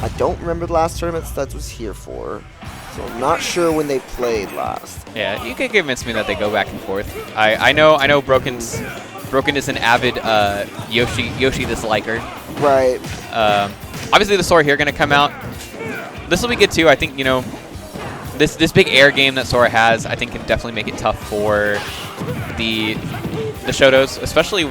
I don't remember the last tournament StudZ was here for, so I'm not sure when they played last. Yeah, you can convince me that they go back and forth. I know BroKen is an avid Yoshi disliker. Right. Obviously the Sora here going to come out. This will be good too. I think, you know, this big air game that Sora has, I think can definitely make it tough for the Shotos, especially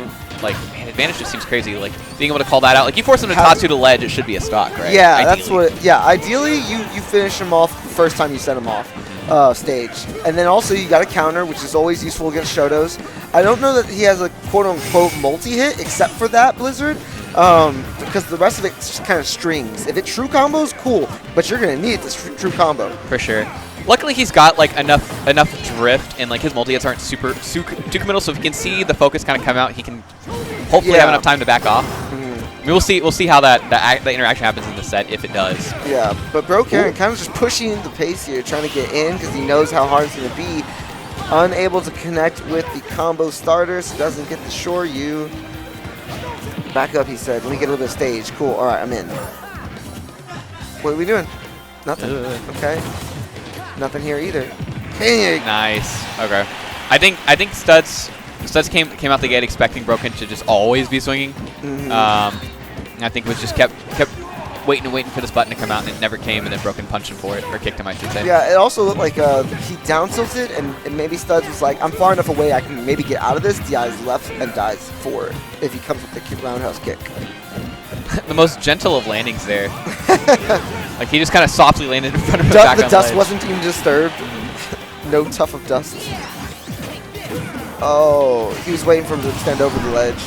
like, man, advantage just seems crazy. Like being able to call that out. Like you force him to Tatsu to ledge, it should be a stock, right? Yeah, ideally. that's what. Yeah, ideally you finish him off the first time you set him off stage, and then also you got a counter, which is always useful against Shotos. I don't know that he has a quote unquote multi-hit except for that Blizzard, because the rest of it's just kind of strings. If it true combos, cool, but you're gonna need this true combo for sure. Luckily, he's got like enough drift, and like his multi hits aren't too committal. So if he can see the focus kind of come out, he can hopefully have enough time to back off. I mean, we'll see how that interaction happens in the set if it does. Yeah, but BroKen kind of just pushing the pace here, trying to get in because he knows how hard it's going to be. Unable to connect with the combo starter, so doesn't get the Shoryu. Back up, he said. Let me get a little bit of stage. Cool. All right, I'm in. What are we doing? Nothing. Okay. Nothing here either. Hey. Nice. Okay. I think StudZ came out the gate expecting BroKen to just always be swinging. I think it was just kept waiting and waiting for this button to come out, and it never came, and then BroKen punched him for it, or kicked him, I should say. Yeah, it also looked like he down tilted, and maybe StudZ was like, I'm far enough away, I can maybe get out of this. DI's left and dies forward if he comes with the roundhouse kick. The most gentle of landings there. Like he just kind of softly landed in front of him. Back the on dust ledge. wasn't even disturbed. No tuff of dust. Oh, he was waiting for him to extend over the ledge.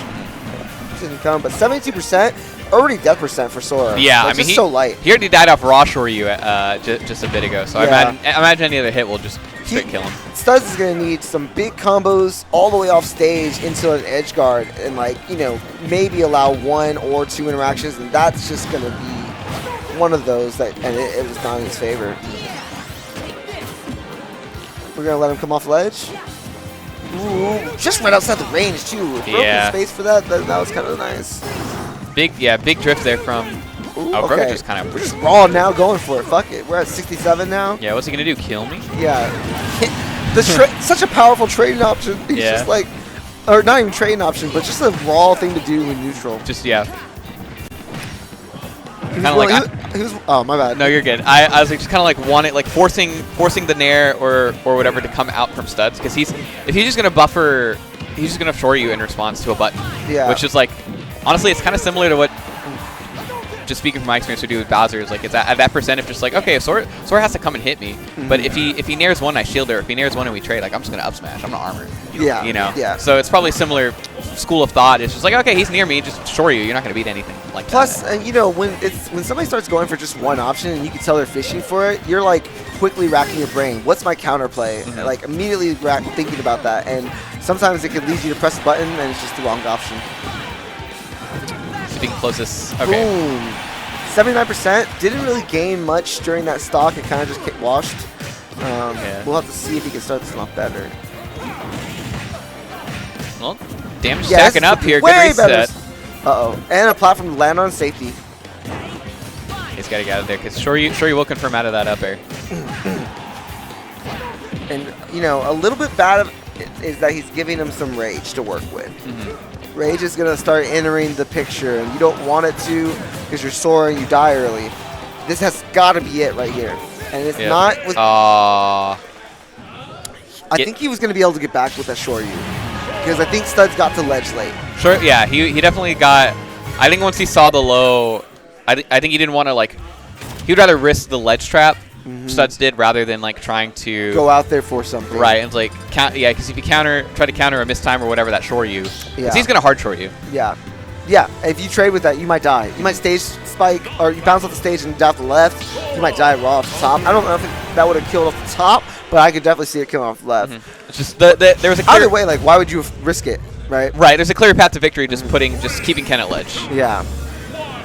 Didn't come, but 72%, already death percent for Sora. Yeah, That's I mean, just so light. He already died off raw Shoryu just a bit ago, so Yeah. I imagine any other hit will just straight kill him. StudZ is going to need some big combos all the way off stage into an edge guard and, like, you know, maybe allow 1 or 2 interactions, and that's just going to be one of those that, and it was not in his favor. We're going to let him come off ledge. Ooh, just right outside the range, too. Broken space for that, that was kind of nice. Big drift there from... Ooh, BroKen okay. just kind of... We're just raw now going for it. Fuck it. We're at 67 now. Yeah, what's he going to do? Kill me? Yeah. Such a powerful trading option. He's just like... Or not even trading option, but just a raw thing to do in neutral. Just, yeah. Kind of like... oh, my bad. No, you're good. I was like, just kind of like forcing the nair or whatever to come out from StudZ, because if he's just going to buffer, he's just going to shore you in response to a button. Yeah. Which is like... Honestly, it's kind of similar to what... Just speaking from my experience, we do with Bowser is like it's at that percent of just like, okay, if Sora has to come and hit me, but if he nairs one, I shield her. If he nairs one and we trade, like I'm just gonna up smash. I'm gonna armor. Yeah. You know. Yeah. So it's probably similar school of thought. It's just like, okay, he's near me, just shore you. You're not gonna beat anything like Plus, that. you know, when somebody starts going for just one option and you can tell they're fishing for it, you're like quickly racking your brain. What's my counterplay? Like immediately thinking about that, and sometimes it could lead you to press a button and it's just the wrong option. Being closest. Okay. Boom. 79%. Didn't really gain much during that stock. It kind of just kick washed. We'll have to see if he can start this a lot better. Well, damage stacking up here. Good reset. Uh-oh. And a platform to land on safety. He's got to get out of there because Shoryu will confirm out of that up air. And, you know, a little bit bad is that he's giving him some rage to work with. Rage is going to start entering the picture, and you don't want it to because you're Sora and you die early. This has got to be it right here. And it's not with... I think he was going to be able to get back with that Shoryu because I think StudZ got to ledge late. Sure, yeah, he definitely got... I think once he saw the low, I think he didn't want to, like... He would rather risk the ledge trap, StudZ did, rather than, like, trying to... Go out there for something. Right, and, like, because if you try to counter a mistime or whatever, that Shoryu, because he's going to hard Shoryu. Yeah. Yeah, if you trade with that, you might die. You might stage spike, or you bounce off the stage and die off the left. You might die raw off the top. I don't know if that would have killed off the top, but I could definitely see it killing off the left. It's just there was a clear... Either way, like, why would you risk it, right? Right, there's a clear path to victory just keeping Ken at ledge. Yeah.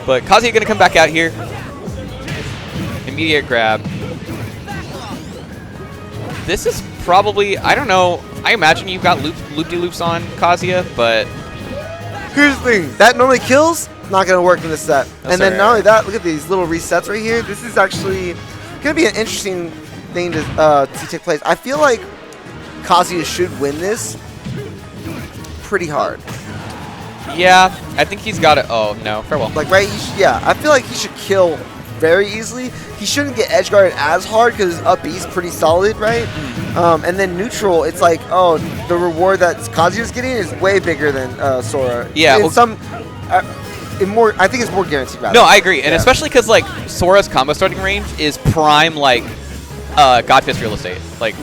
But Kazuya going to come back out here. Immediate grab. This is probably, I don't know, I imagine you've got loop-de-loops on Kazuya, but... Here's the thing, that normally kills, not going to work in this set. That's and then not only that, look at these little resets right here. This is actually going to be an interesting thing to see take place. I feel like Kazuya should win this pretty hard. Yeah, I think he's got it. Oh, no. Farewell. Like, right? Yeah, I feel like he should kill very easily. He shouldn't get edge guarded as hard because up B's pretty solid, right? And then neutral, it's like, oh, the reward that Kazuya's getting is way bigger than Sora. Yeah. I think it's more guaranteed. Rather. No, I agree, and especially because like Sora's combo starting range is prime like God Fist real estate. Like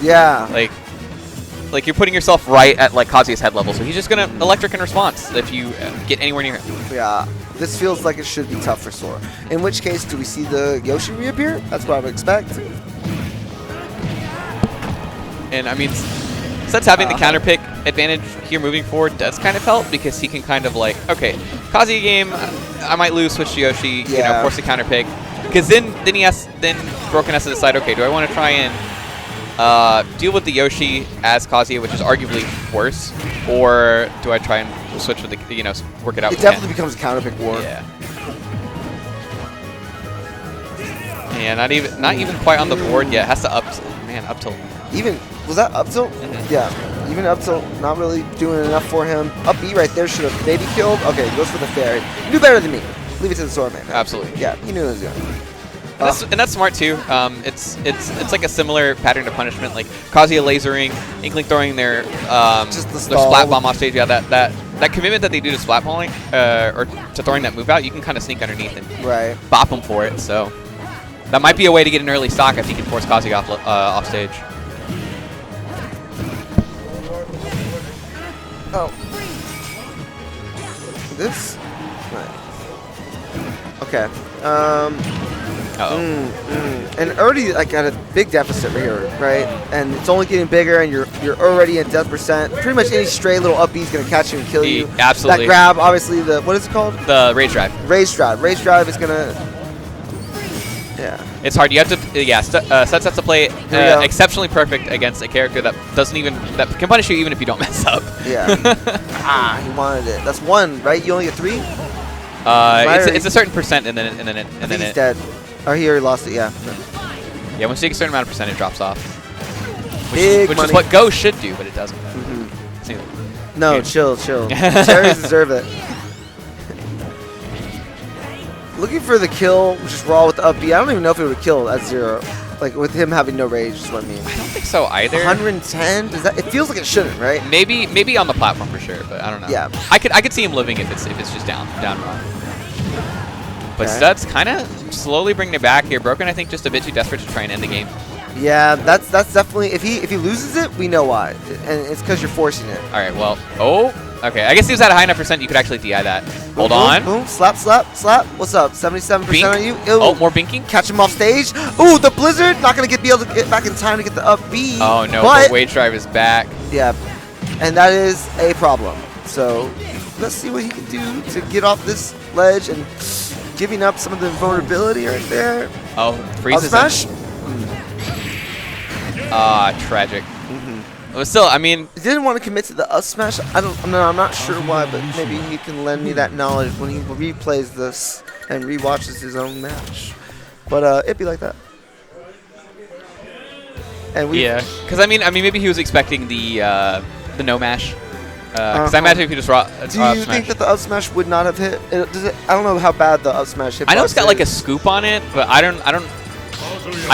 like you're putting yourself right at like Kazuya's head level, so he's just gonna electric in response if you get anywhere near him. Yeah. This feels like it should be tough for Sora. In which case, do we see the Yoshi reappear? That's what I would expect. And I mean, StudZ having the counter pick advantage here moving forward does kind of help because he can kind of like, okay, Kazuya game, I might lose, switch to Yoshi, you know, force the counter pick. Because then BroKen has to decide, okay, do I want to try and deal with the Yoshi as Kazuya, which is arguably worse, or do I try and switch with the, you know, work it out? It definitely becomes a counter pick war. Yeah. Yeah, not even quite on the board yet. Has to up tilt. Even was that up tilt? Yeah, even up tilt not really doing enough for him. Up B right there should have maybe killed. Okay, he goes for the fairy. Knew better than me. Leave it to the Sora man. Absolutely. Yeah, he knew it was good. And that's smart too. It's like a similar pattern to punishment, like Kazuya lasering, Inkling throwing their splat bomb off stage. Yeah, that commitment that they do to splat balling or to throwing that move out, you can kind of sneak underneath and bop them for it. So that might be a way to get an early stock if you can force Kazuya off stage. Oh, this. Okay. And already like at a big deficit right here, right? And it's only getting bigger, and you're already at death percent. Pretty much any stray little up B is gonna catch you and kill you. Absolutely. That grab, obviously, the what is it called? The rage drive. Rage drive. Rage drive is gonna. Yeah. It's hard. You have to. StudZ has to play exceptionally perfect against a character that can punish you even if you don't mess up. Yeah. He wanted it. That's one, right? You only get 3. It's a certain percent, and then he's dead. Or he already lost it. Yeah. Yeah. Once you take a certain amount of percent, it drops off. Which is what Go should do, but it doesn't. No, chill. Cherries deserve it. Looking for the kill, just raw with the up B. I don't even know if it would have killed at 0. Like with him having no rage, is what I mean. I don't think so either. 110? Does that? It feels like it shouldn't, right? Maybe on the platform for sure, but I don't know. Yeah. I could see him living if it's just down raw. But StudZ kind of slowly bringing it back here. BroKen, I think, just a bit too desperate to try and end the game. Yeah, that's definitely if he loses it, we know why, and it's because you're forcing it. All right. Well. Okay. I guess he was at a high enough percent you could actually DI that. Hold on. Boom. Slap. What's up? 77% on you. Ew. Oh, more binking. Catch him off stage. Ooh, the Blizzard. Not gonna be able to get back in time to get the up B. Oh no, but the wage drive is back. Yeah, and that is a problem. So let's see what he can do to get off this ledge and giving up some of the vulnerability right there. Oh, freezes smash. Tragic. But still, I mean, he didn't want to commit to the up smash. I'm not sure why, but maybe he can lend me that knowledge when he replays this and rewatches his own match. But it'd be like that. And because I mean, maybe he was expecting the no mash. Because I imagine if he just raw. Do you think that the up smash would not have hit? I don't know how bad the up smash hit. I know it's got like a scoop on it, but I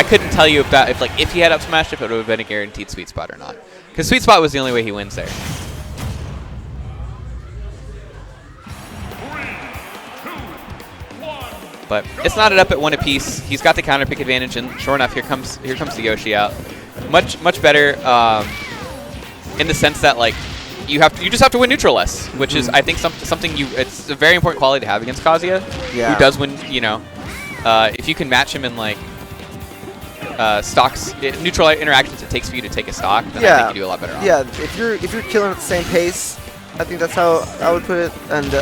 couldn't tell you if he had up smashed, if it would have been a guaranteed sweet spot or not. Because sweet spot was the only way he wins there. 3, 2, 1. But it's knotted up at 1 apiece. He's got the counter pick advantage, and sure enough, here comes the Yoshi out. Much better in the sense that like you just have to win neutral less, which is I think something it's a very important quality to have against Kazuya, who does win. You know, if you can match him in like stocks, neutral interactions it takes for you to take a stock, then I think you do a lot better. Yeah, if you're killing at the same pace, I think that's how I would put it. And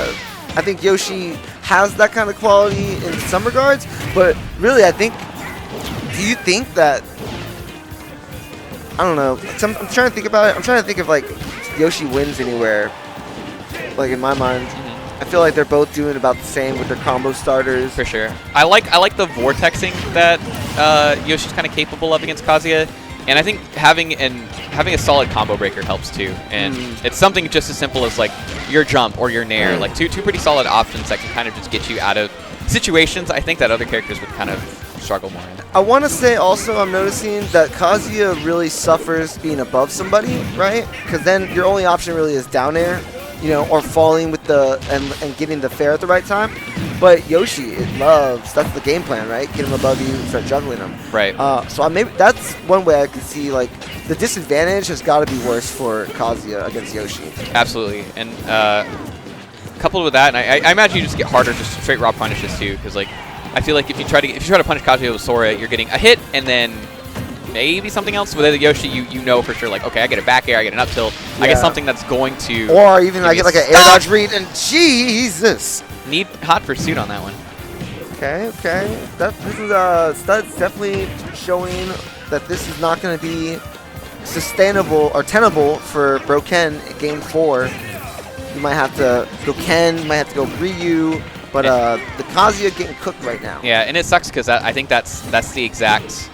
I think Yoshi has that kind of quality in some regards, but really, do you think that? I don't know. I'm trying to think about it. I'm trying to think if like Yoshi wins anywhere. Like in my mind, I feel like they're both doing about the same with their combo starters. For sure. I like the vortexing that Yoshi's kind of capable of against Kazuya, and I think having a solid combo breaker helps too. And it's something just as simple as like your jump or your nair, like two pretty solid options that can kind of just get you out of situations I think that other characters would kind of struggle more in. I want to say also I'm noticing that Kazuya really suffers being above somebody, right? Because then your only option really is down air, you know, or falling with the and getting the fair at the right time. But Yoshi, it loves, that's the game plan, right? Get him above you, start juggling him. Right. So maybe that's one way I could see, like, the disadvantage has got to be worse for Kazuya against Yoshi. Absolutely. And coupled with that, and I imagine you just get harder just straight raw punishes too, because like I feel like if you try to punish Kazuya with Sora, you're getting a hit and then maybe something else. With Yoshi, you know for sure, like, okay, I get a back air, I get an up tilt, I get something that's going to, or even I get like an air dodge read, and Jesus, need hot pursuit on that one. Okay. This is StudZ definitely showing that this is not going to be sustainable or tenable for BroKen in Game 4. You might have to go Ken, you might have to go Ryu, but the Kazuya getting cooked right now. Yeah, and it sucks because I think that's the exact.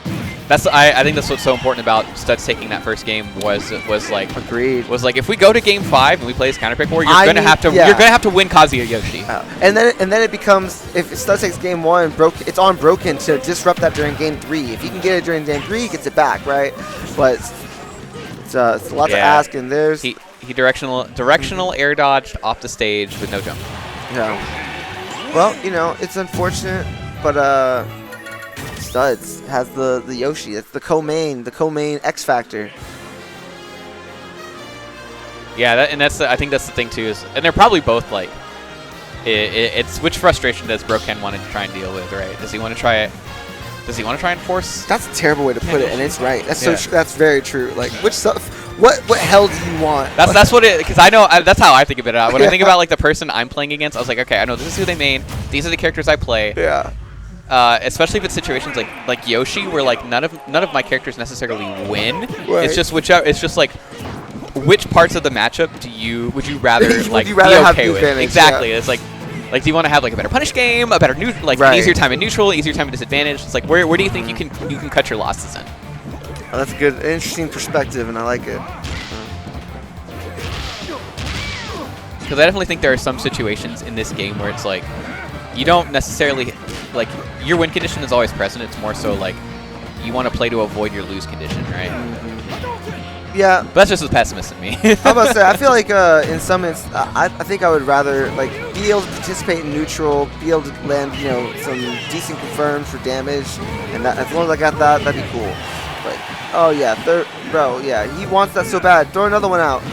I think that's what's so important about StudZ taking that first game was like agreed. Was like if we go to Game 5 and we play this counter pick war, you're gonna have to win Kazuya Yoshi. And then it becomes, if StudZ takes Game 1, it's on BroKen to disrupt that during Game 3. If he can get it during Game 3, he gets it back, right? But it's a lot to ask, and there's he directional air dodged off the stage with no jump. Yeah. Well, you know, it's unfortunate, but StudZ has the Yoshi. It's the co-main X factor. Yeah, I think that's the thing too. And they're probably both like, it's which frustration does BroKen want to try and deal with, right? Does he want to try it? Does he want to try and force? That's a terrible way to put it, and it's right. That's that's very true. Like, which stuff? What hell do you want? That's what it. Because I know that's how I think of it. When I think about like the person I'm playing against, I was like, okay, I know this is who they main. These are the characters I play. Yeah. Especially if it's situations like Yoshi, where like none of my characters necessarily win. Right. It's just it's just like which parts of the matchup would you rather like be have okay with? Exactly. Yeah. It's like do you want to have like a better punish game, a better an easier time in neutral, easier time in disadvantage? It's like where do you think you can cut your losses in? Oh, that's a good, interesting perspective, and I like it. Because I definitely think there are some situations in this game where it's like you don't necessarily like your win condition is always present. It's more so like you want to play to avoid your lose condition, right? Yeah. But that's just the pessimist in me. I'm about to say, I feel like in some instances, I think I would rather like be able to participate in neutral, be able to land, you know, some decent confirms for damage, and that, as long as I got that, that'd be cool. But oh yeah, bro, yeah, he wants that so bad. Throw another one out.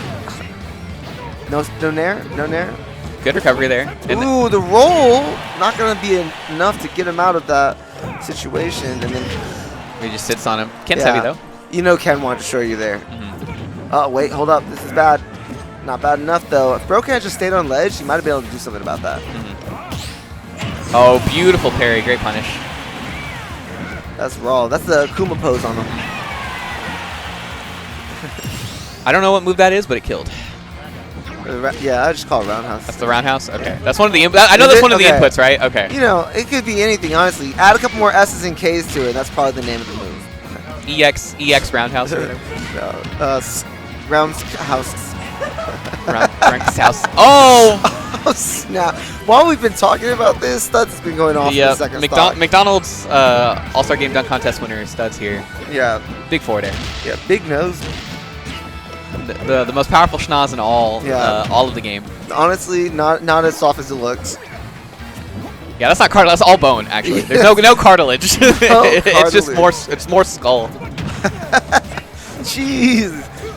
No nair. Good recovery there. Ooh, the roll not gonna be enough to get him out of that situation, and then he just sits on him. Ken's heavy though. You know Ken wanted to show you there. Oh, wait, hold up. This is bad. Not bad enough, though. If BroKen had just stayed on ledge, he might have been able to do something about that. Oh, beautiful parry. Great punish. That's raw. That's the Kuma pose on him. I don't know what move that is, but it killed. Yeah, I just call it roundhouse. That's the roundhouse? Okay. That's one of the I know that's one of the inputs, right? Okay. You know, it could be anything, honestly. Add a couple more S's and K's to it, and that's probably the name of the move. EX roundhouse or whatever. Roundhouse. Roundhouse. Oh! Oh, snap. While we've been talking about this, StudZ has been going off in the second stock. McDonald's All-Star Game Dunk Contest winner, StudZ here. Yeah. Big forward air. Yeah, big nose. The most powerful schnoz in all of the game. Honestly, not as soft as it looks. Yeah, that's not cartilage. That's all bone, actually. There's no cartilage. It's just more skull. Jeez,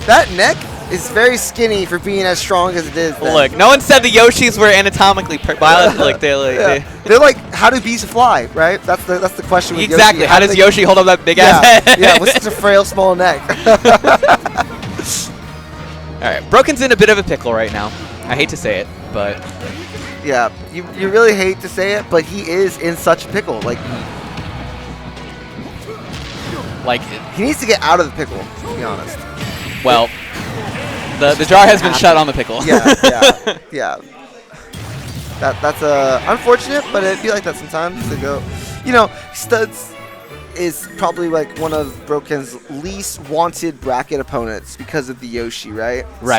that neck is very skinny for being as strong as it is. Then. Look, no one said the Yoshis were anatomically they're like, how do bees fly, right? That's the question. With exactly. Yoshi. How does Yoshi hold up that big ass head? Yeah, with such a frail, small neck. All right, BroKen's in a bit of a pickle right now. I hate to say it, but. Yeah, you really hate to say it, but he is in such a pickle. Like he needs to get out of the pickle, to be honest. Well, the jar has been shut on the pickle. Yeah. That's unfortunate, but it'd be like that sometimes to go. You know, StudZ is probably like one of BroKen's least wanted bracket opponents because of the Yoshi, right? Right.